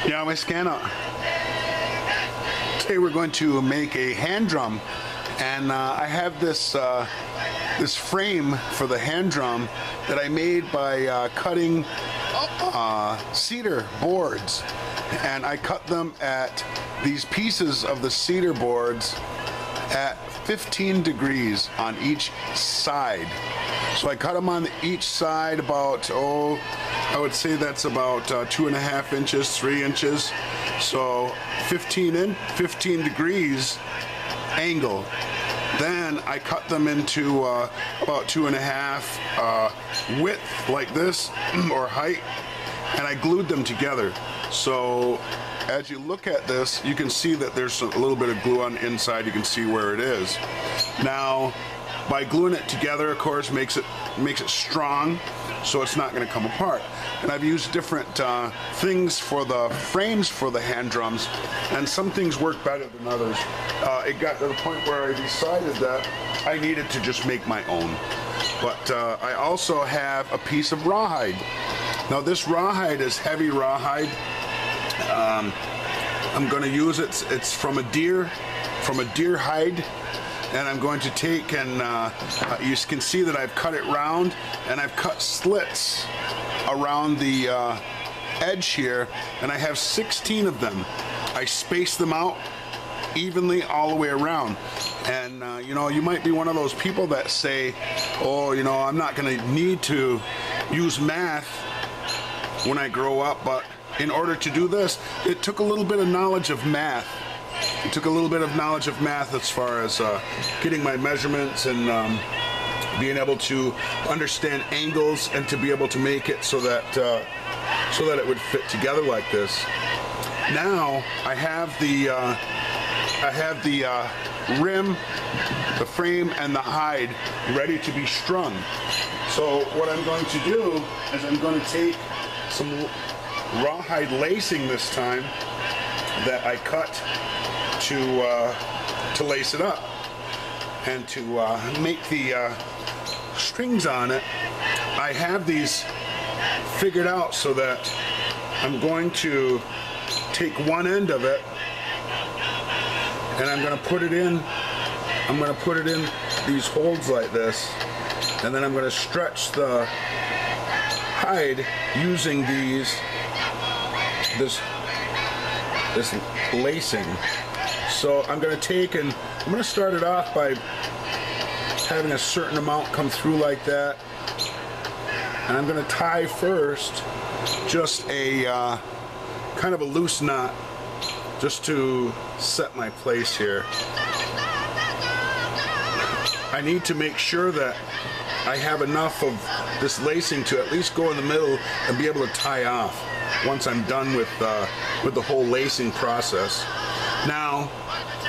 Yeah, my scanner. Today we're going to make a hand drum, and I have this this frame for the hand drum that I made by cutting cedar boards, and I cut them at these pieces of the cedar boards at 15 degrees on each side. So I cut them on each side about, I would say that's about 2.5 inches, 3 inches. So 15 degrees angle. Then I cut them into about 2.5 width like this, or height, and I glued them together. So as you look at this, you can see that there's a little bit of glue on the inside. You can see where it is. Now, by gluing it together, of course, makes it strong, so it's not going to come apart. And I've used different things for the frames for the hand drums, and some things work better than others. It got to the point where I decided that I needed to just make my own. But I also have a piece of rawhide. Now this rawhide is heavy rawhide. I'm going to use it. It's from a deer hide. And I'm going to take and you can see that I've cut it round, and I've cut slits around the edge here, and I have 16 of them. I space them out evenly all the way around. And you know, you might be one of those people that say, oh, you know, I'm not going to need to use math when I grow up, but in order to do this, it took a little bit of knowledge of math. It took a little bit of knowledge of math as far as getting my measurements and being able to understand angles and to be able to make it so that it would fit together like this. Now I have the rim, the frame, and the hide ready to be strung. So what I'm going to do is I'm going to take some rawhide lacing this time that I cut to lace it up and to make the strings on it. I have these figured out so that I'm going to take one end of it and I'm going to put it in. I'm going to put it in these holes like this, and then I'm going to stretch the hide using this lacing. So I'm going to take and I'm going to start it off by having a certain amount come through like that, and I'm going to tie first just a kind of a loose knot just to set my place here. I need to make sure that I have enough of this lacing to at least go in the middle and be able to tie off once I'm done with the whole lacing process. Now,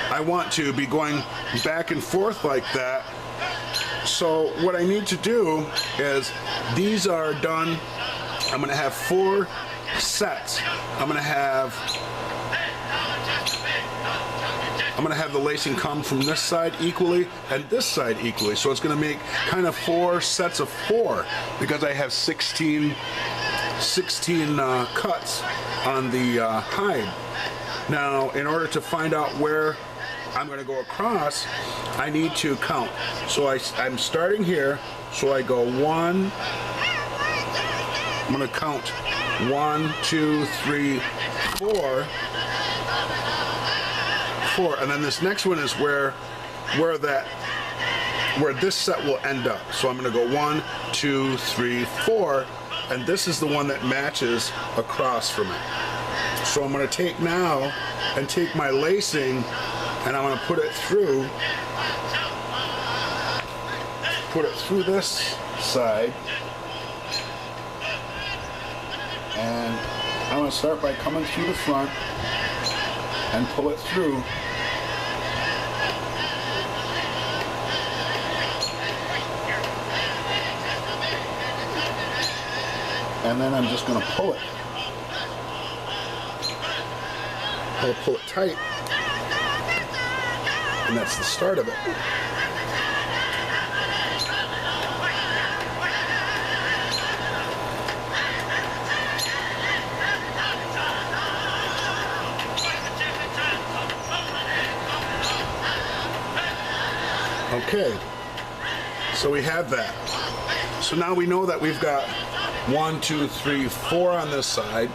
I want to be going back and forth like that. So what I need to do is, these are done. I'm going to have 4 sets. I'm going to have the lacing come from this side equally and this side equally. So it's going to make kind of 4 sets of 4 because I have 16 cuts on the hide. Now, in order to find out where I'm going to go across, I need to count. So I'm starting here, so I go 1. I'm going to count 1, 2, 3, 4. 4, and then this next one is where this set will end up. So I'm going to go 1, 2, 3, 4, and this is the one that matches across from it. So I'm going to take now and take my lacing, and I'm going to put it through this side, and I'm going to start by coming through the front and pull it through. And then I'm just going to pull it. I'll pull it tight, and that's the start of it. Okay, so we have that. So now we know that we've got 1, 2, 3, 4 on this side,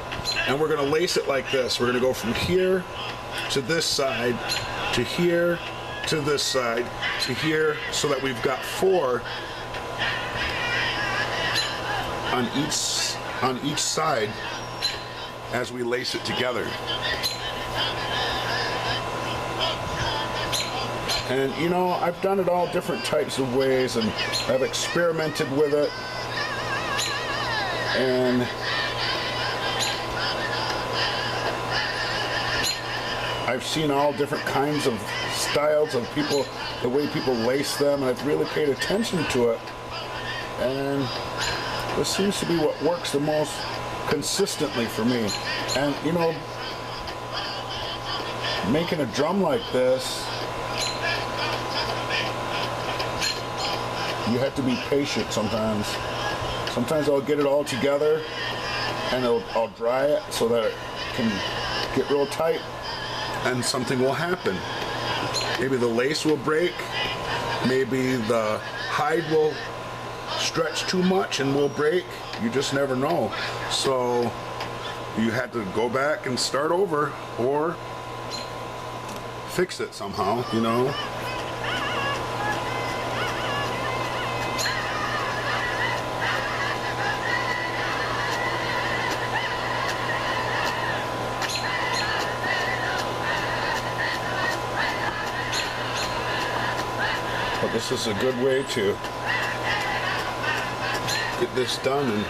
and we're going to lace it like this. We're going to go from here to this side, to here, to this side, to here, so that we've got 4 on each side as we lace it together. And you know, I've done it all different types of ways, and I've experimented with it, and I've seen all different kinds of styles of people, the way people lace them, and I've really paid attention to it, and this seems to be what works the most consistently for me. And you know, making a drum like this, you have to be patient sometimes. Sometimes I'll get it all together and I'll dry it so that it can get real tight, and something will happen. Maybe the lace will break, maybe the hide will stretch too much and will break. You just never know. So you had to go back and start over or fix it somehow, you know. But this is a good way to get this done. And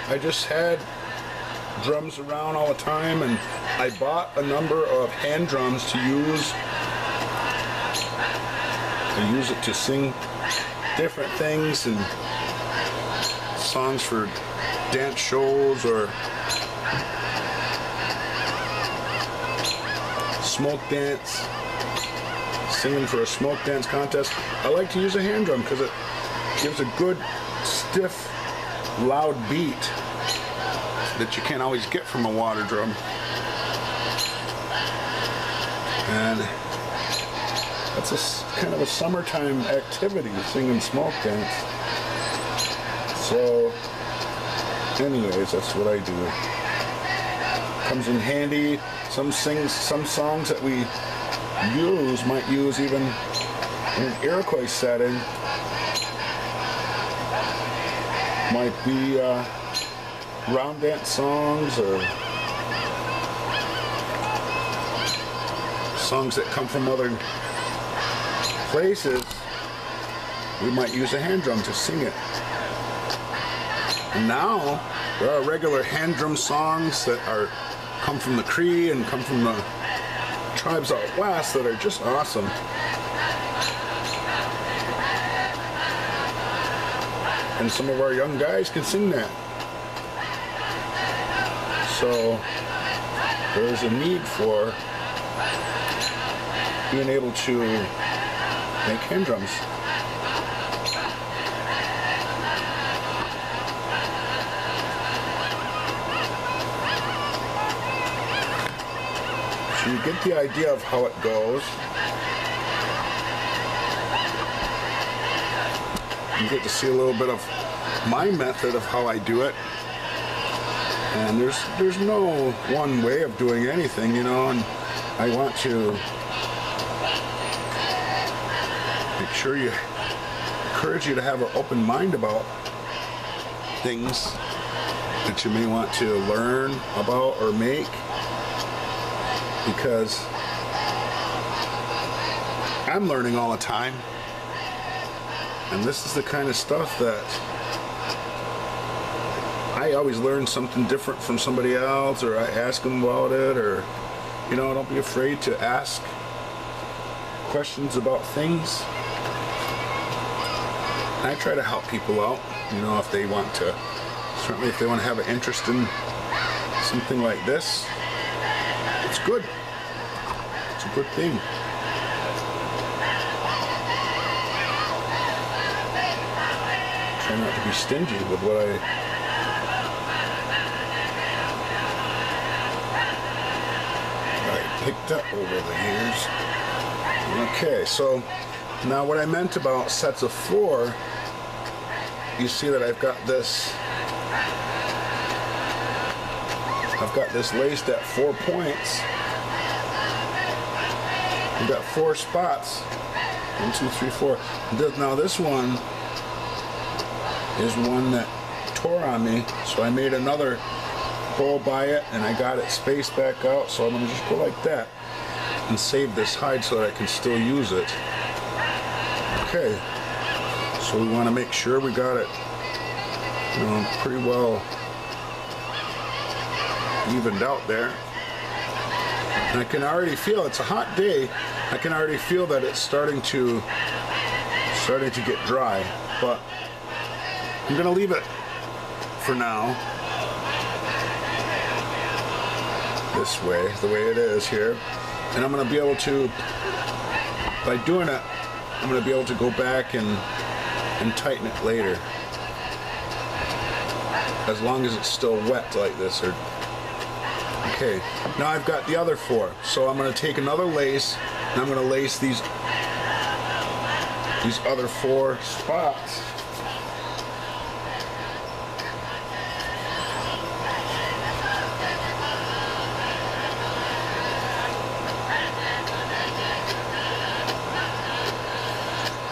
I just had drums around all the time, and I bought a number of hand drums to use. I use it to sing different things and songs for dance shows or smoke dance, singing for a smoke dance contest. I like to use a hand drum because it gives a good, stiff, loud beat that you can't always get from a water drum. And that's a kind of a summertime activity, singing smoke dance. So anyways, that's what I do. Comes in handy. Some songs that we might use even in an Iroquois setting. Might be round dance songs or songs that come from other places. We might use a hand drum to sing it. And now there are regular hand drum songs that come from the Cree and come from the tribes out west that are just awesome. And some of our young guys can sing that. So there's a need for being able to make hand drums. So you get the idea of how it goes. You get to see a little bit of my method of how I do it. And there's no one way of doing anything, you know, and I want to make sure encourage you to have an open mind about things that you may want to learn about or make, because I'm learning all the time, and this is the kind of stuff that I always learn something different from somebody else, or I ask them about it, or, you know, don't be afraid to ask questions about things. I try to help people out, you know, if they want to, certainly if they want to have an interest in something like this, it's good. It's a good thing. Try not to be stingy with what I picked up over the years. Okay, so now what I meant about sets of 4, you see that I've got this laced at 4 points. I've got 4 spots. 1, 2, 3, 4. Now this one is one that tore on me, so I made another hole by it and I got it spaced back out, so I'm going to just go like that and save this hide so that I can still use it. Okay, so we want to make sure we got it, you know, pretty well evened out there. And I can already feel, it's a hot day, I can already feel that it's starting to get dry, but I'm gonna leave it for now this way, the way it is here, and I'm gonna be able to, by doing it, I'm gonna be able to go back and tighten it later, as long as it's still wet like this. Or okay, now I've got the other 4, so I'm going to take another lace and I'm going to lace these other 4 spots.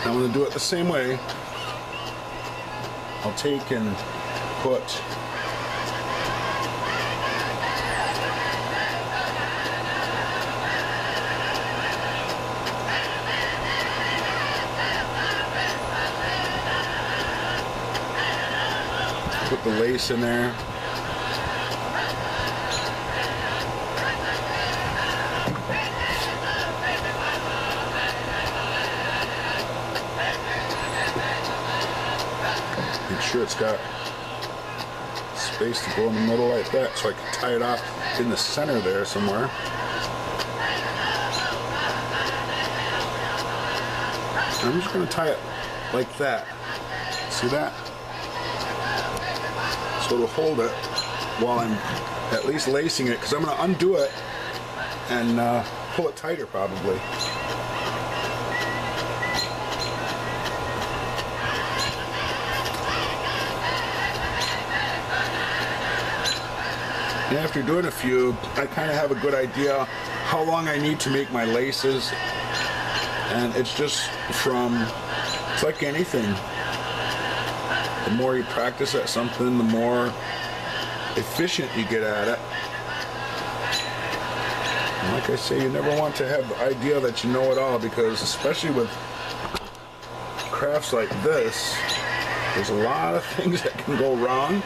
I'm going to do it the same way. I'll take and put the lace in there. Make sure it's got space to go in the middle like that, so I can tie it off in the center there somewhere. I'm just going to tie it like that. See that? So to hold it while I'm at least lacing it, because I'm going to undo it and pull it tighter probably. And after doing a few, I kind of have a good idea how long I need to make my laces, and it's just it's like anything. The more you practice at something, the more efficient you get at it. And like I say, you never want to have the idea that you know it all, because especially with crafts like this, there's a lot of things that can go wrong.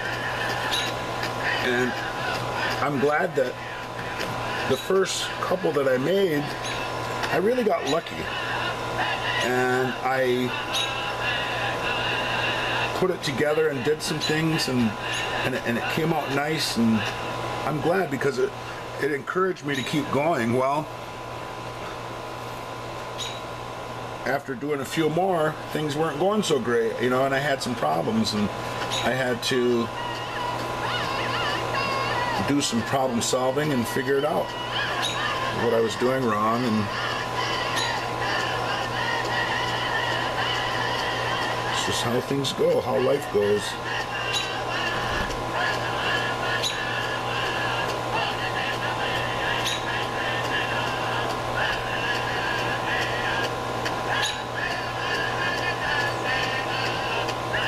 And I'm glad that the first couple that I made, I really got lucky. And I put it together and did some things, and it came out nice, and I'm glad, because it encouraged me to keep going. Well, after doing a few more, things weren't going so great, you know, and I had some problems, and I had to do some problem solving and figure it out, what I was doing wrong. And it's just how things go, how life goes.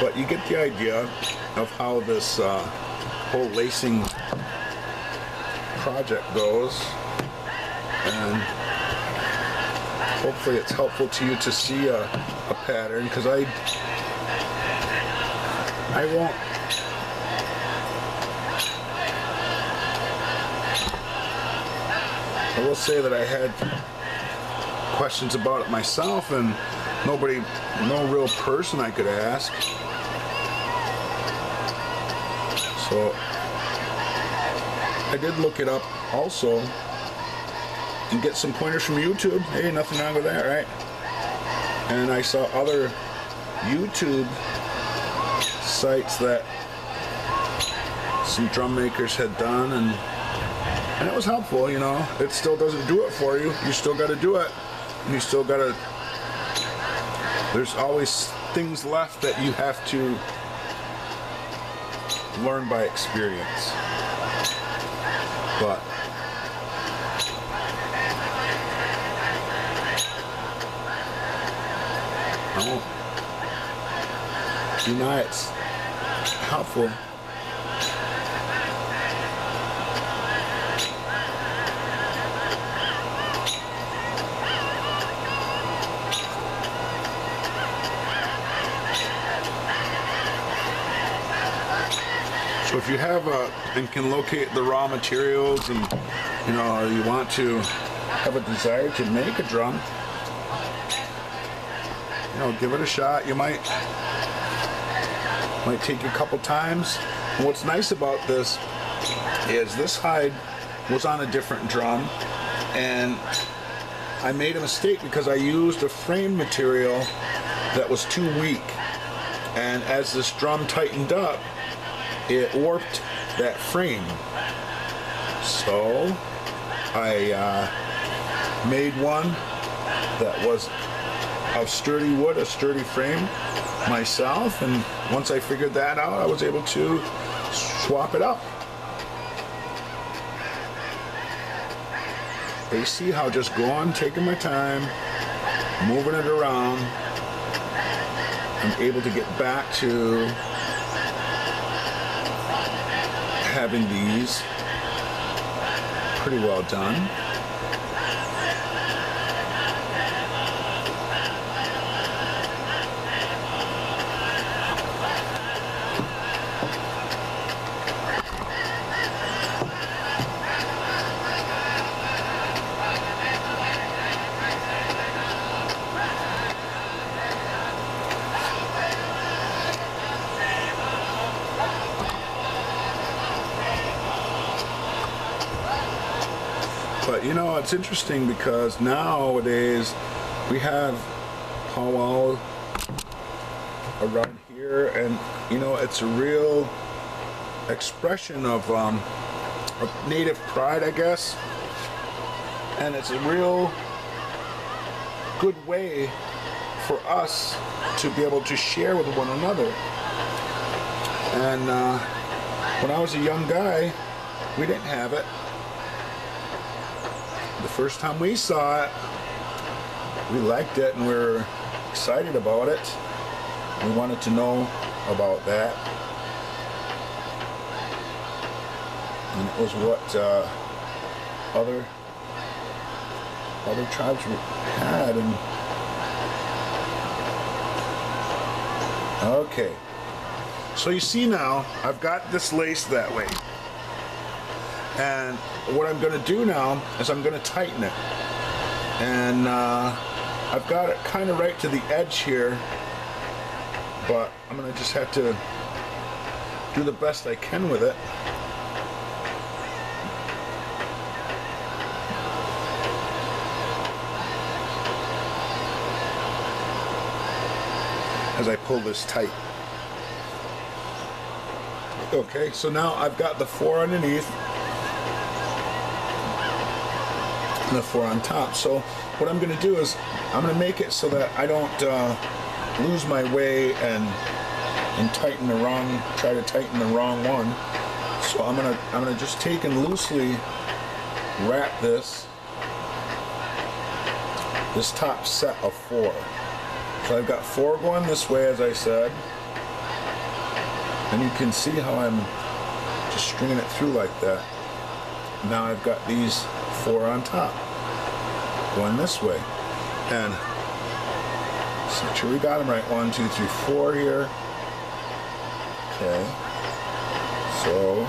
But you get the idea of how this whole lacing project goes, and hopefully it's helpful to you to see a pattern, because I will say that I had questions about it myself, and no real person I could ask. So I did look it up also and get some pointers from YouTube. Hey, nothing wrong with that, right? And I saw other YouTube sites that some drum makers had done, and it was helpful, you know. It still doesn't do it for you. You still got to do it. you still gotta, there's always things left that you have to learn by experience. But you know, it's helpful. So if you have and can locate the raw materials, and you know you want to have a desire to make a drum, you know, give it a shot. You might take you a couple times. And what's nice about this is this hide was on a different drum, and I made a mistake because I used a frame material that was too weak, and as this drum tightened up, it warped that frame. So I made one that was of sturdy wood, a sturdy frame myself, and once I figured that out, I was able to swap it up. But you see how just going, taking my time, moving it around, I'm able to get back to having these pretty well done. But you know, it's interesting because nowadays we have powwow around here, and you know, it's a real expression of native pride, I guess, and it's a real good way for us to be able to share with one another. And when I was a young guy, we didn't have it. The first time we saw it, we liked it and we were excited about it. We wanted to know about that. And it was what other tribes had. And okay, so you see now I've got this lace that way, and what I'm going to do now is I'm going to tighten it, and I've got it kind of right to the edge here, but I'm going to just have to do the best I can with it. As I pull this tight. Okay, so now I've got the 4 underneath and the 4 on top. So what I'm going to do is I'm going to make it so that I don't lose my way and tighten the wrong, try to tighten the wrong one. So I'm gonna just take and loosely wrap this top set of 4. So I've got 4 going this way, as I said, and you can see how I'm just stringing it through like that. Now I've got these 4 on top going this way, and let's make sure we got them right. 1, 2, 3, 4 here. Okay, so